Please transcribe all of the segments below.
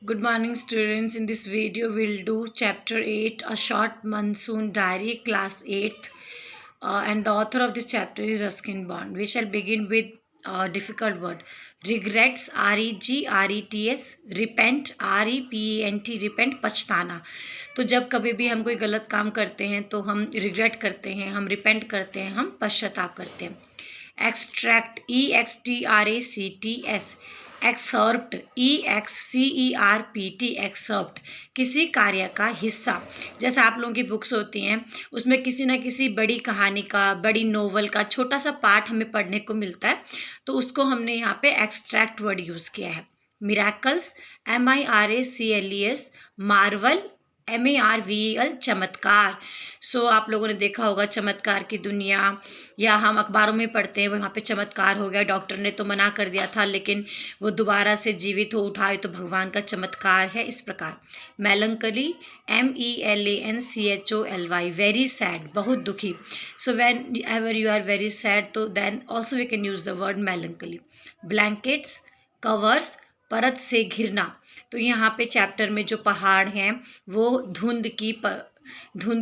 Good morning, students. In this video, we'll do chapter 8, A Short Monsoon Diary, class 8th. And the author of this chapter is Ruskin Bond. We shall begin with a difficult word. Regrets, REGRETS, repent, REPENT, repent, पछताना. तो जब कभी भी हम कोई गलत काम करते हैं तो हम रिग्रेट करते हैं, हम रिपेंट करते हैं, हम पश्चाताप करते हैं. Extract, EXTRACTS, excerpt, EXCERPT, excerpt, किसी कार्य का हिस्सा. जैसे आप लोगों की बुक्स होती हैं उसमें किसी ना किसी बड़ी कहानी का, बड़ी नोवेल का छोटा सा पार्ट हमें पढ़ने को मिलता है, तो उसको हमने यहाँ पे एक्सट्रैक्ट वर्ड यूज़ किया है. मिराकल्स, MIRACLES, मार्वल, MARVEL, चमत्कार. सो आप लोगों ने देखा होगा चमत्कार की दुनिया, या हम अखबारों में पढ़ते हैं वहाँ पे चमत्कार हो गया, डॉक्टर ने तो मना कर दिया था लेकिन वो दोबारा से जीवित हो उठा, तो भगवान का चमत्कार है. इस प्रकार मेलंकली, MELANCHOLY, वेरी सैड, बहुत दुखी. So whenever you are very sad तो then also we can use the word melancholy. Blankets, covers, परत से घिरना. तो यहाँ पे चैप्टर में जो पहाड़ हैं वो धुंध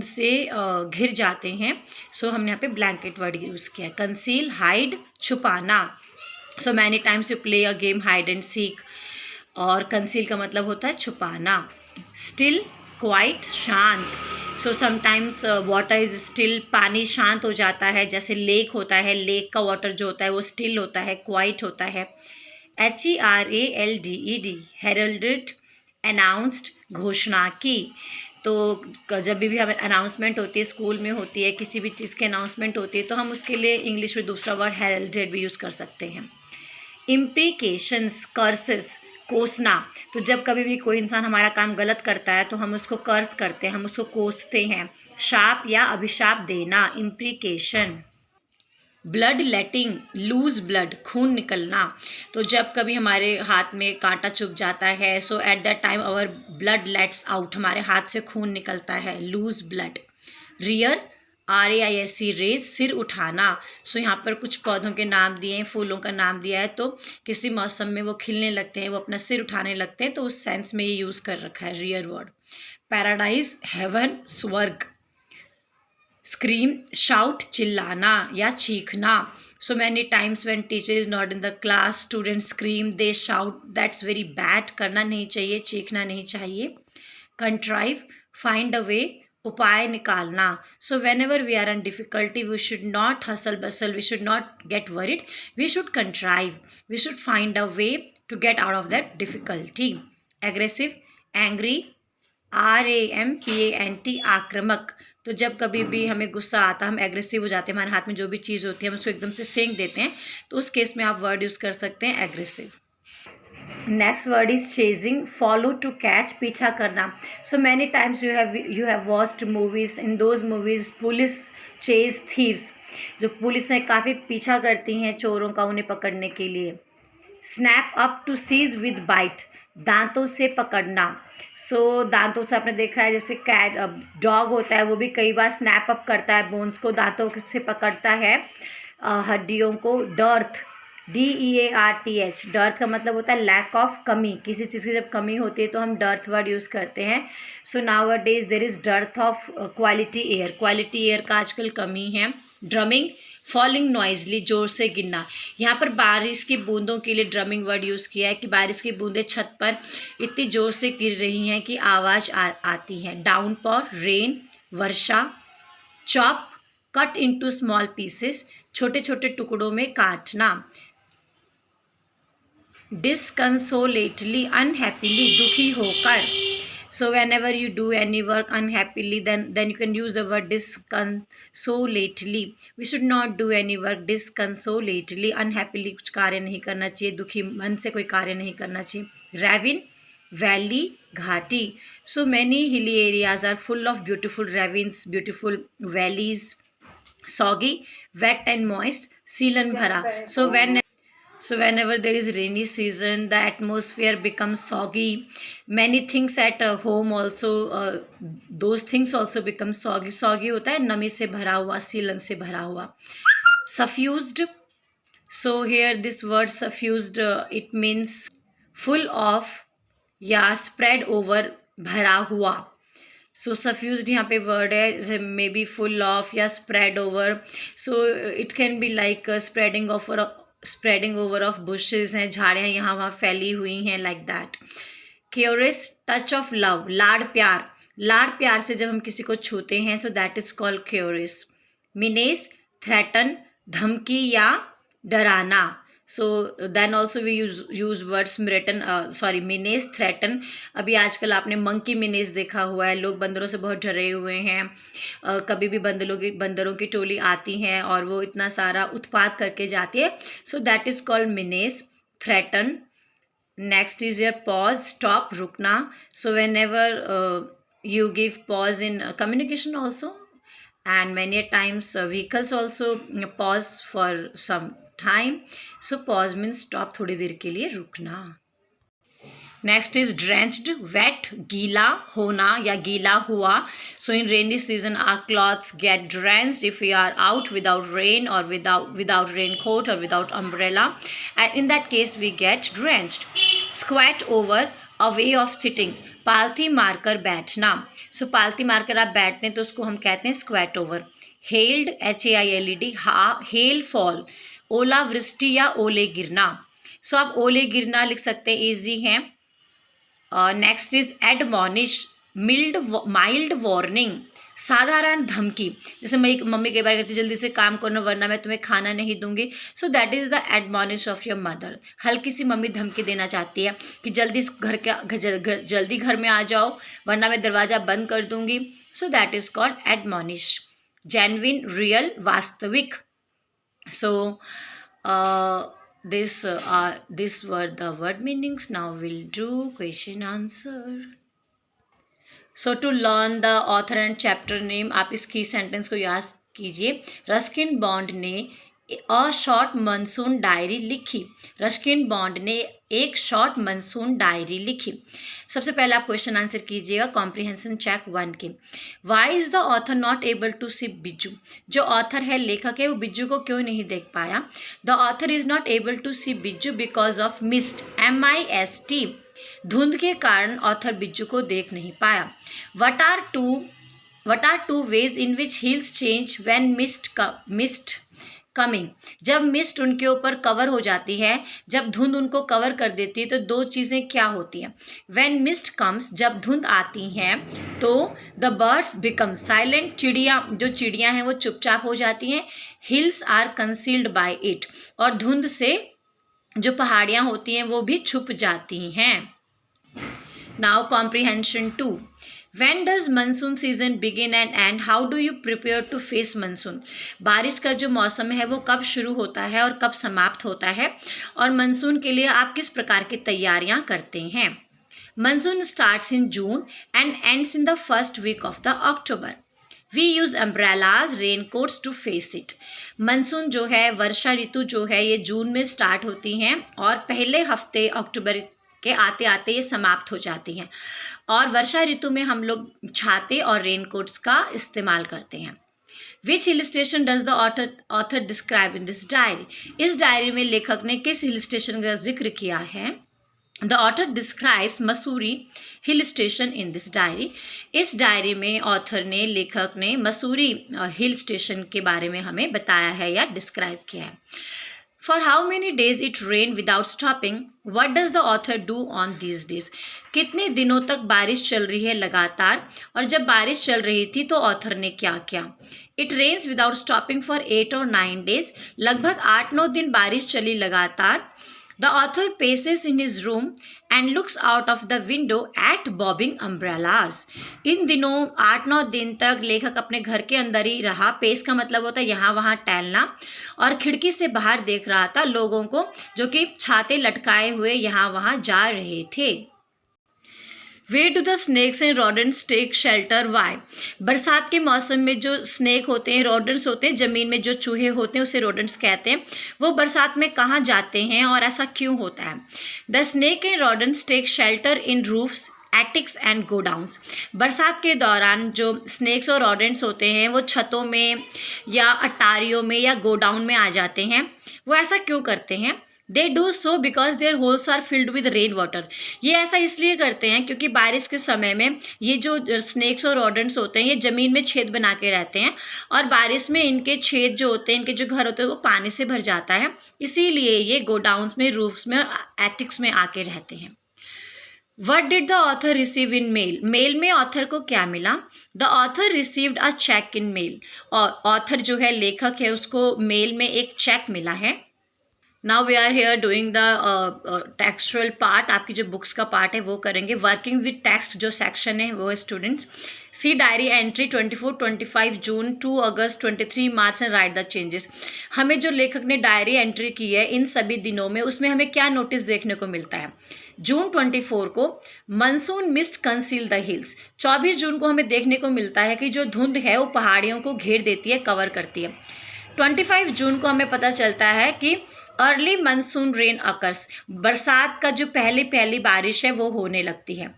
से घिर जाते हैं. सो हमने यहाँ पे ब्लैंकेट वर्ड यूज़ किया है. कंसील, हाइड, छुपाना. सो many times you play a game hide and seek, और कंसील का मतलब होता है छुपाना. स्टिल, क्वाइट, शांत. So sometimes water is still, पानी शांत हो जाता है. जैसे लेक होता है, लेक का वाटर जो होता है वो स्टिल होता है, क्वाइट होता है. HERALDED, हेरल्डेड, अनाउंस्ड, घोषणा की. तो जब भी हमें अनाउंसमेंट होती है, स्कूल में होती है, किसी भी चीज़ की अनाउंसमेंट होती है, तो हम उसके लिए इंग्लिश में दूसरा वर्ड हेरल्डेड भी यूज़ कर सकते हैं. इम्प्रीकेशंस, कर्सेस, कोसना. तो जब कभी भी कोई इंसान हमारा काम गलत करता है तो हम उसको कर्स करते हैं, हम उसको कोसते हैं. शाप या अभिशाप देना, इम्प्रीकेशन. ब्लड लेटिंग, लूज ब्लड, खून निकलना. तो जब कभी हमारे हाथ में कांटा चुभ जाता है, so at that time our blood lets out, हमारे हाथ से खून निकलता है, loose blood. Rear, RAISE, raise, सिर उठाना. सो यहाँ पर कुछ पौधों के नाम दिए हैं, फूलों का नाम दिया है, तो किसी मौसम में वो खिलने लगते हैं, वो अपना सिर उठाने लगते हैं, तो उस सेंस में ये यूज़ कर रखा है रियर वर्ड. पैराडाइज, हेवन, स्वर्ग. स्क्रीम, शाउट, चिल्लाना या चीखना. So many times when teacher is not in the class, student scream, they shout, that's very bad, करना नहीं चाहिए, चीखना नहीं चाहिए. कंट्राइव, फाइंड अ वे, उपाय निकालना. So whenever we are in difficulty we should not hustle bustle, we should not get worried, we should contrive, we should find a way to get out of that difficulty. Aggressive, angry, RAMPANT, आक्रामक. तो जब कभी भी हमें गुस्सा आता है, हम एग्रेसिव हो जाते हैं, हमारे हाथ में जो भी चीज़ होती है हम उसको एकदम से फेंक देते हैं, तो उस केस में आप वर्ड यूज़ कर सकते हैं aggressive. Next word is chasing, follow, to catch, पीछा करना. So many times you have watched movies, in those movies police chase thieves. जो पुलिसें काफ़ी पीछा करती हैं चोरों का उन्हें पकड़ने के लिए. Snap up, to seize with bite, दांतों से पकड़ना. सो दांतों से आपने देखा है, जैसे कैट, डॉग होता है वो भी कई बार स्नैप अप करता है बोन्स को, दांतों से पकड़ता है हड्डियों को. डर्थ, DEARTH, डर्थ का मतलब होता है लैक ऑफ, कमी. किसी चीज़ की जब कमी होती है तो हम डर्थ वर्ड यूज़ करते हैं. So now a days there is dearth of quality air, quality air का आजकल कमी है. ड्रमिंग, फॉलिंग नॉइजली, जोर से गिरना. यहाँ पर बारिश की बूंदों के लिए ड्रमिंग वर्ड यूज़ किया है कि बारिश की बूंदें छत पर इतनी जोर से गिर रही हैं कि आवाज़ आती है. डाउनपॉर, रेन, वर्षा. Chop, cut into small pieces, छोटे छोटे टुकड़ों में काटना. डिसकंसोलेटली, अनहैप्पीली, दुखी होकर. So whenever you do any work unhappily, then you can use the word disconsolately. We should not do any work disconsolately. Unhappily कुछ कार्य नहीं करना चाहिए, दुखी मन से कोई कार्य नहीं करना चाहिए. Ravine, valley, घाटी. So many hilly areas are full of beautiful ravines, beautiful valleys. Soggy, wet and moist, सीलन भरा. So whenever there is rainy season, the atmosphere becomes soggy. Many things at home also, those things also become soggy. Soggy होता है नमी से भरा हुआ, सीलन से भरा हुआ. Suffused. So here this word suffused, it means full of, या स्प्रेड ओवर, भरा हुआ। सो सफ्यूज्ड यहाँ पे वर्ड है, मे बी फुल ऑफ या spread over. So it can be like spreading over of bushes हैं, झाड़ियाँ यहाँ वहाँ फैली हुई हैं, like that. Curious touch of love, लाड़ प्यार से जब हम किसी को छूते हैं, so that is called curious. Menace threaten, धमकी या डराना। So then also we use words menace threaten. अभी आजकल आपने मंकी मीनेस देखा हुआ है, लोग बंदरों से बहुत डरे हुए हैं। कभी भी बंदरों की टोली आती हैं और वो इतना सारा उत्पात करके जाती है, so that is called menace threaten. Next is your pause, stop, रुकना। So whenever you give pause in communication also, and many times vehicles also pause for some time. So pause means stop, थोड़ी देर के लिए रुकना। Next is drenched, wait, गीला होना या गीला हुआ। So in rainy season are clothes get drenched if you are out without rain और विदाउट रेन कोट और without umbrella, and in that case we get drenched. Squat over, a way of sitting, पालथी मारकर बैठना। सो पालथी मारकर आप बैठते हैं तो उसको हम कहते हैं squat over. Hailed, HAILED, hail fall, ओला वृष्टि या ओले गिरना। सो आप ओले गिरना लिख सकते हैं, ईजी हैं। नेक्स्ट इज एडमॉनिश, माइल्ड वार्निंग, साधारण धमकी। जैसे मम्मी कई बार कहती है जल्दी से काम करना वरना मैं तुम्हें खाना नहीं दूंगी, so that is the admonish of your mother. हल्की सी मम्मी धमकी देना चाहती है कि जल्दी घर में आ जाओ वरना मैं दरवाज़ा बंद कर दूंगी, so that is called admonish. Genuine, real, वास्तविक। So these were the word meanings. Now we'll do question answer. So to learn the author and chapter name, आप इस की सेंटेंस को याद कीजिए। रस्किन बॉन्ड ने अ शॉर्ट मानसून डायरी लिखी। Ruskin Bond ने एक शॉर्ट मानसून डायरी लिखी। सबसे पहले आप क्वेश्चन आंसर कीजिएगा कॉम्प्रिहेंशन चेक 1 के। Why is the author not able to see Bijju? जो ऑथर है, लेखक है, वो बिज्जू को क्यों नहीं देख पाया? The author is not able to see Bijju because of mist, MIST, धुंध के कारण ऑथर बिज्जू को देख नहीं पाया। What are two ways in which hills change when mist coming? जब मिस्ट उनके ऊपर कवर हो जाती है, जब धुंध उनको कवर कर देती है, तो दो चीज़ें क्या होती हैं? व्हेन मिस्ट कम्स, जब धुंध आती हैं तो द बर्ड्स बिकम साइलेंट, चिड़ियाँ हैं वो चुपचाप हो जाती हैं। Hills are concealed by it, और धुंध से जो पहाड़ियाँ होती हैं वो भी छुप जाती हैं। Now comprehension 2। When does monsoon season begin and end? How do you prepare to face monsoon? बारिश का जो मौसम है वो कब शुरू होता है और कब समाप्त होता है, और मानसून के लिए आप किस प्रकार की तैयारियां करते हैं? Monsoon starts in June and ends in the first week of the October. We use umbrellas, raincoats to face it. Monsoon जो है, वर्षा ऋतु जो है, ये जून में स्टार्ट होती हैं और पहले हफ्ते अक्टूबर के आते आते ये समाप्त हो जाती हैं, और वर्षा ऋतु में हम लोग छाते और रेनकोट्स का इस्तेमाल करते हैं। Which hill station does the author describe in this diary? इस डायरी में लेखक ने किस हिल स्टेशन का जिक्र किया है? The author describes Mussoorie hill station in this diary. इस डायरी में लेखक ने मसूरी हिल स्टेशन के बारे में हमें बताया है या डिस्क्राइब किया है। For how many days it rained without stopping? What does the author do on these days? कितने दिनों तक बारिश चल रही है लगातार, और जब बारिश चल रही थी तो ऑथर ने क्या किया? It rains without stopping for 8 or 9 days. लगभग 8-9 दिन बारिश चली लगातार। The author paces in his room and looks out of the window at bobbing umbrellas. इन दिनों 8-9 दिन तक लेखक अपने घर के अंदर ही रहा। पेस का मतलब होता है यहाँ वहाँ टहलना, और खिड़की से बाहर देख रहा था लोगों को जो कि छाते लटकाए हुए यहाँ वहाँ जा रहे थे। Where do the snakes and rodents take shelter? Why? बरसात के मौसम में जो स्नेक होते हैं, rodents होते हैं, ज़मीन में जो चूहे होते हैं उसे rodents कहते हैं, वो बरसात में कहाँ जाते हैं और ऐसा क्यों होता है? The snake and rodents take shelter in roofs, attics and godowns. बरसात के दौरान जो स्नेक्स और rodents होते हैं वो छतों में या अटारियों में या गोडाउन में आ जाते हैं। वो ऐसा क्यों करते हैं? They do so because their holes are filled with rain water. ये ऐसा इसलिए करते हैं क्योंकि बारिश के समय में ये जो स्नेक्स और रॉडेंट्स होते हैं ये ज़मीन में छेद बना के रहते हैं और बारिश में इनके छेद जो होते हैं, इनके जो घर होते हैं वो पानी से भर जाता है, इसीलिए ये गोडाउन्स में, रूफ्स में और एटिक्स में आके रहते हैं। What did the author receive in mail? Mail में ऑथर को क्या मिला? The author received a cheque in mail. और ऑथर जो है, लेखक है, उसको मेल में एक चेक मिला है। Now we are here doing the textual part. आपकी जो बुक्स का पार्ट है वो करेंगे। वर्किंग विद टेक्स्ट जो सेक्शन है वो students. See diary entry 24-25 June, 2 August, 23 March and write the changes. हमें जो लेखक ने डायरी एंट्री की है इन सभी दिनों में, उसमें हमें क्या नोटिस देखने को मिलता है? जून 24 को monsoon mist conceal the hills. 24 जून को हमें देखने को मिलता है कि जो धुंध है वो पहाड़ियों को घेर देती है, कवर करती है। 25 जून को हमें पता चलता है कि अर्ली मानसून रेन अकर्स, बरसात का जो पहली बारिश है वो होने लगती है।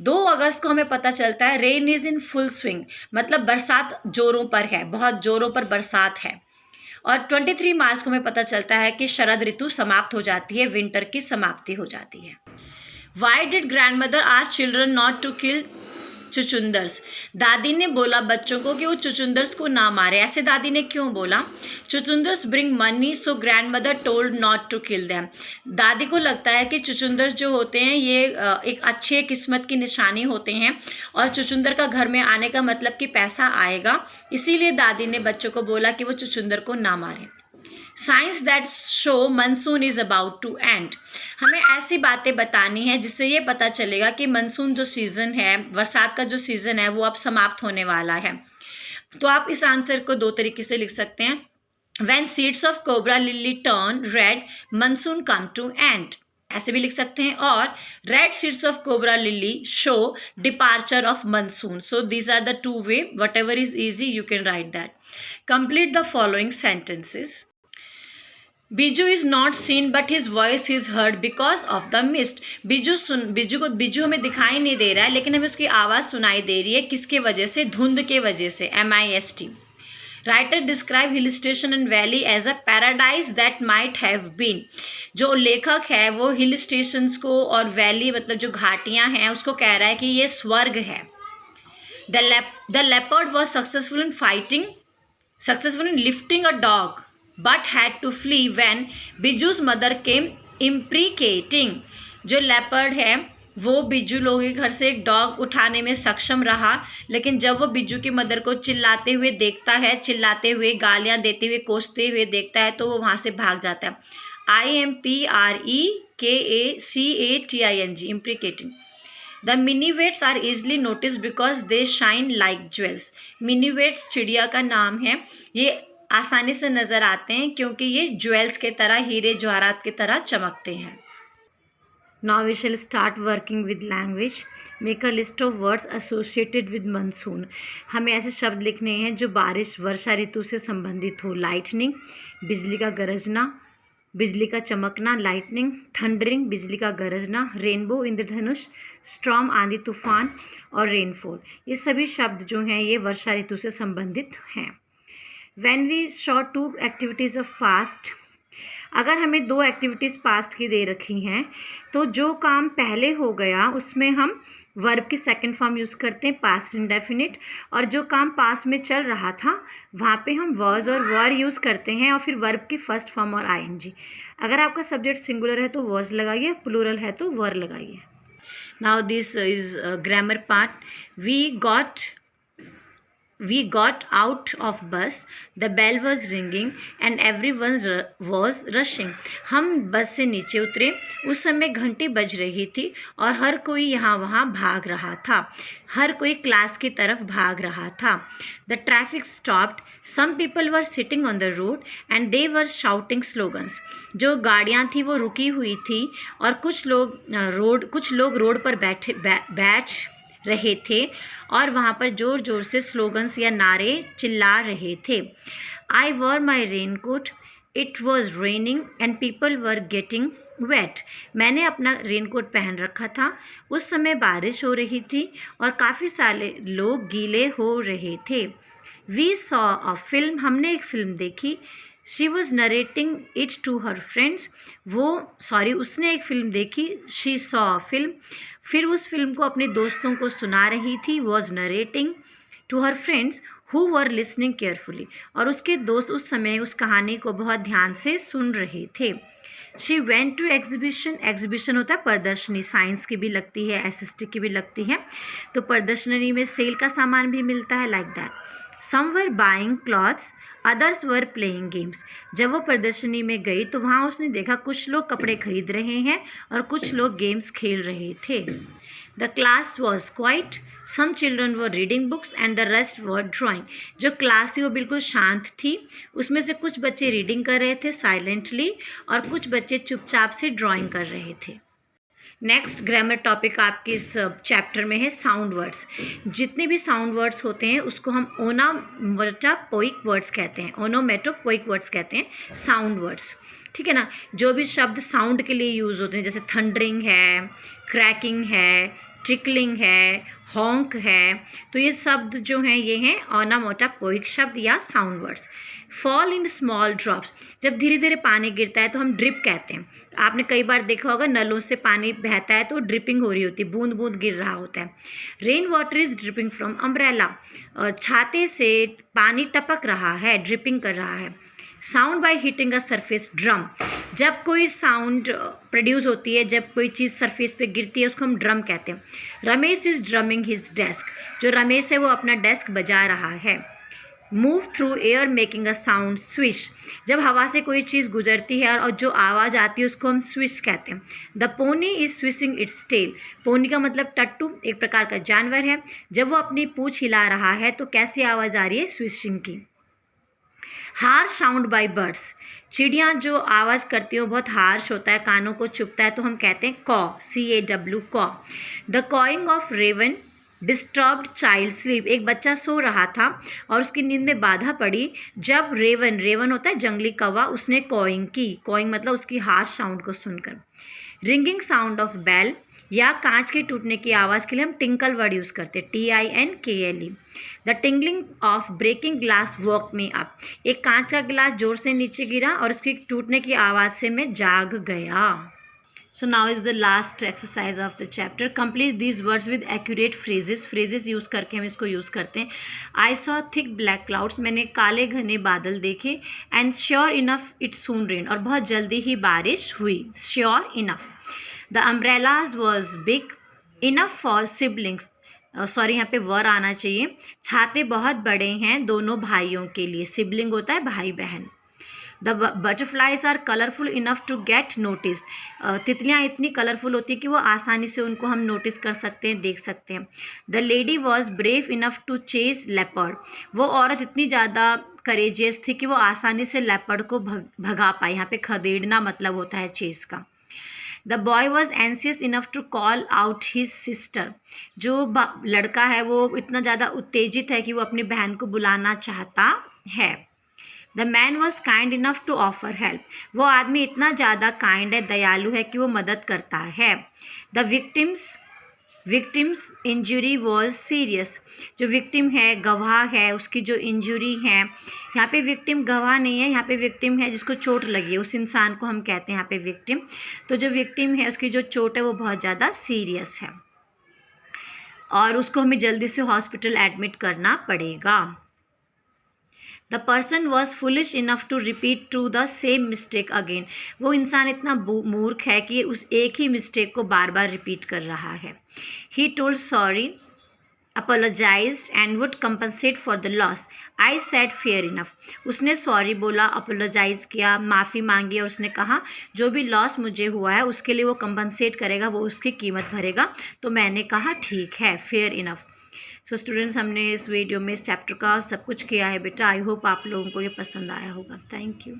2 अगस्त को हमें पता चलता है rain is in full swing, मतलब बरसात जोरों पर है, बहुत जोरों पर बरसात है। और 23 मार्च को हमें पता चलता है कि शरद ऋतु समाप्त हो जाती है, विंटर की समाप्ति हो जाती है। Why did grand mother ask children not to kill chuchundars? दादी ने बोला बच्चों को कि वो चुचुंदर्स को ना मारे। ऐसे दादी ने क्यों बोला? Chuchundars bring money so grand mother told not to kill them. दादी को लगता है कि चुचुंदर्स जो होते हैं ये एक अच्छे किस्मत की निशानी होते हैं और चुचुंदर का घर में आने का मतलब कि पैसा आएगा, इसीलिए दादी ने बच्चों को बोला कि वो चुचुंदर को ना मारें। Signs that show monsoon is about to end. हमें ऐसी बातें बतानी है जिससे ये पता चलेगा कि मानसून जो सीज़न है, बरसात का जो सीज़न है वो अब समाप्त होने वाला है। तो आप इस आंसर को 2 तरीके से लिख सकते हैं। When seeds of cobra lily turn red monsoon come to end, ऐसे भी लिख सकते हैं। और red seeds of cobra lily show departure of monsoon. So these are the 2 way, whatever is easy you can write that. Complete the following sentences. Biju is not seen but his voice is heard because of the mist. Biju हमें दिखाई नहीं दे रहा है लेकिन हमें उसकी आवाज़ सुनाई दे रही है, किसके वजह से? धुंध के वजह से, MIST। Writer describe hill station and valley as a paradise that might have been. जो लेखक है वो हिल स्टेशंस को और वैली, मतलब जो घाटियाँ हैं, उसको कह रहा है कि ये स्वर्ग है। The leopard was successful in lifting a dog but had to flee when बिजू's mother came imprecating। जो लेपर्ड है वो बिजू लोगों के घर से एक डॉग उठाने में सक्षम रहा, लेकिन जब वो बिजू की मदर को चिल्लाते हुए देखता है, चिल्लाते हुए, गालियाँ देते हुए, कोसते हुए देखता है, तो वो वहाँ से भाग जाता है। IMPRECATING, imprecating। The minivets are easily noticed because they shine like jewels। minivets चिड़िया का नाम है, ये आसानी से नज़र आते हैं क्योंकि ये ज्वेल्स के तरह, हीरे जवाहरात की तरह चमकते हैं। Now we shall start working with language. Make a list of words associated with monsoon. हमें ऐसे शब्द लिखने हैं जो बारिश, वर्षा ऋतु से संबंधित हो। लाइटनिंग, बिजली का गरजना, बिजली का चमकना, लाइटनिंग। थंडरिंग, बिजली का गरजना। रेनबो, इंद्रधनुष। स्टॉर्म, आंधी तूफान। और रेनफॉल, ये सभी शब्द जो हैं ये वर्षा ऋतु से संबंधित हैं। When we saw 2 activities of past, अगर हमें 2 एक्टिविटीज़ पास्ट की दे रखी हैं तो जो काम पहले हो गया उसमें हम वर्ब की सेकंड फॉर्म यूज़ करते हैं, पास्ट इंडेफिनिट। और जो काम पास्ट में चल रहा था वहाँ पे हम वर्ज और वर यूज़ करते हैं और फिर वर्ब की फर्स्ट फॉर्म और ING। अगर आपका सब्जेक्ट सिंगुलर है तो वर्ज लगाइए, प्लूरल है तो वर लगाइए। Now this is grammar part. We got out of bus, the bell was ringing and everyone was rushing। हम बस से नीचे उतरे, उस समय घंटी बज रही थी और हर कोई यहाँ वहाँ भाग रहा था, हर कोई क्लास की तरफ भाग रहा था। The traffic stopped, some people were sitting on the road and they were shouting slogans। जो गाड़ियाँ थी वो रुकी हुई थी और कुछ लोग रोड पर बैठ रहे थे और वहाँ पर ज़ोर ज़ोर से स्लोगन्स या नारे चिल्ला रहे थे। I wore my raincoat, it was raining and people were getting wet. मैंने अपना रेनकोट पहन रखा था, उस समय बारिश हो रही थी और काफ़ी सारे लोग गीले हो रहे थे। वी सॉ अ फिल्म, हमने एक फ़िल्म देखी। She was narrating it to her friends, उसने एक फ़िल्म देखी, शी सॉ अ फिल्म, फिर उस फिल्म को अपने दोस्तों को सुना रही थी, was narrating to her friends who were listening carefully, और उसके दोस्त उस समय उस कहानी को बहुत ध्यान से सुन रहे थे। शी वेंट टू एग्जीबिशन होता है प्रदर्शनी, साइंस की भी लगती है, एसएसटी की भी लगती है, तो प्रदर्शनी में सेल का सामान भी मिलता है, like that. Some were buying clothes, others were playing games. जब वो प्रदर्शनी में गई तो वहाँ उसने देखा कुछ लोग कपड़े खरीद रहे हैं और कुछ लोग गेम्स खेल रहे थे। The class was quiet, some children were reading books and the rest were drawing. जो क्लास थी वो बिल्कुल शांत थी, उसमें से कुछ बच्चे रीडिंग कर रहे थे साइलेंटली और कुछ बच्चे चुपचाप से ड्राइंग कर रहे थे। नेक्स्ट ग्रामर टॉपिक आपके इस चैप्टर में है साउंड वर्ड्स। जितने भी साउंड वर्ड्स होते हैं उसको हम ओनोमेटोपोइक वर्ड्स कहते हैं, ओनोमेटोपोइक वर्ड्स कहते हैं साउंड वर्ड्स, ठीक है ना। जो भी शब्द साउंड के लिए यूज़ होते हैं, जैसे थंडरिंग है, क्रैकिंग है, ट्रिकलिंग है, हॉन्क है, तो ये शब्द जो हैं ये हैं ओनोमेटोपोइक शब्द या sound words. Fall in small drops, जब धीरे धीरे पानी गिरता है तो हम ड्रिप कहते हैं। आपने कई बार देखा होगा नलों से पानी बहता है तो ड्रिपिंग हो रही होती है, बूंद बूंद गिर रहा होता है। Rain water is dripping from umbrella, छाते से पानी टपक रहा है, ड्रिपिंग कर रहा है। Sound by hitting a surface drum, जब कोई साउंड प्रोड्यूस होती है, जब कोई चीज़ सरफेस पे गिरती है उसको हम ड्रम कहते हैं। Ramesh is drumming his desk, जो रमेश है वो अपना डेस्क बजा रहा है। Move through air making a sound swish, जब हवा से कोई चीज़ गुजरती है और जो आवाज़ आती है उसको हम स्विश कहते हैं। The pony is swishing its tail, pony का मतलब टट्टू, एक प्रकार का जानवर है, जब वो अपनी पूँछ हिला रहा है तो कैसी आवाज़ आ रही है, स्विशिंग की। हार्श साउंड बाय बर्ड्स, चिड़ियाँ जो आवाज़ करती हैं वो बहुत हार्श होता है, कानों को चुभता है, तो हम कहते हैं caw, CAW caw. The cawing of raven disturbed child sleep, एक बच्चा सो रहा था और उसकी नींद में बाधा पड़ी जब रेवन होता है जंगली कौवा, उसने कॉइंग की, कॉइंग मतलब उसकी हार्श साउंड को सुनकर। रिंगिंग साउंड ऑफ बेल, या कांच के टूटने की आवाज़ के लिए हम टिंकल वर्ड यूज़ करते हैं, TINKLE। The tinkling of breaking glass woke me up, एक कांच का गिलास जोर से नीचे गिरा और उसकी टूटने की आवाज़ से मैं जाग गया। So now is the last exercise of the chapter. Complete these words with accurate phrases use करके हम इसको यूज़ करते हैं। I saw thick black clouds, मैंने काले घने बादल देखे। And sure enough it soon rain, और बहुत जल्दी ही बारिश हुई, sure enough. The umbrellas was big enough for siblings, sorry यहाँ पे वर आना चाहिए, छाते बहुत बड़े हैं दोनों भाइयों के लिए, सिबलिंग होता है भाई बहन। The butterflies are colourful enough to get notice, तितलियाँ इतनी कलरफुल होती है कि वो आसानी से उनको हम नोटिस कर सकते हैं, देख सकते हैं। The lady was brave enough to chase leopard, वो औरत इतनी ज़्यादा करेजियस थी कि वो आसानी से लेपर्ड को भगा पाई, यहाँ पे खदेड़ना मतलब होता है चेज का। The boy was anxious enough to call out his sister, जो लड़का है वो इतना ज़्यादा उत्तेजित है कि वो अपनी बहन को बुलाना चाहता है। The man was kind enough to offer help, वो आदमी इतना ज़्यादा काइंड है, दयालु है कि वो मदद करता है। The victims injury was serious, जो विक्टिम है, गवाह है, उसकी जो इंजरी है, यहाँ पे विक्टिम गवाह नहीं है, यहाँ पे विक्टिम है जिसको चोट लगी है, उस इंसान को हम कहते हैं यहाँ पे विक्टिम। तो जो विक्टिम है उसकी जो चोट है वो बहुत ज़्यादा सीरियस है और उसको हमें जल्दी से हॉस्पिटल एडमिट करना पड़ेगा। The person was foolish enough to repeat to the same mistake again, वो इंसान इतना मूर्ख है कि उस एक ही मिस्टेक को बार बार रिपीट कर रहा है। He told sorry, apologised and would compensate for the loss. I said fair enough, उसने सॉरी बोला, अपोलोजाइज किया, माफ़ी मांगी और उसने कहा जो भी लॉस मुझे हुआ है उसके लिए वो कंपनसेट करेगा, वो उसकी कीमत भरेगा। तो मैंने कहा ठीक है, फेयर इनफ। सो स्टूडेंट्स, हमने इस वीडियो में इस चैप्टर का सब कुछ किया है बेटा। आई होप आप लोगों को ये पसंद आया होगा। Thank you.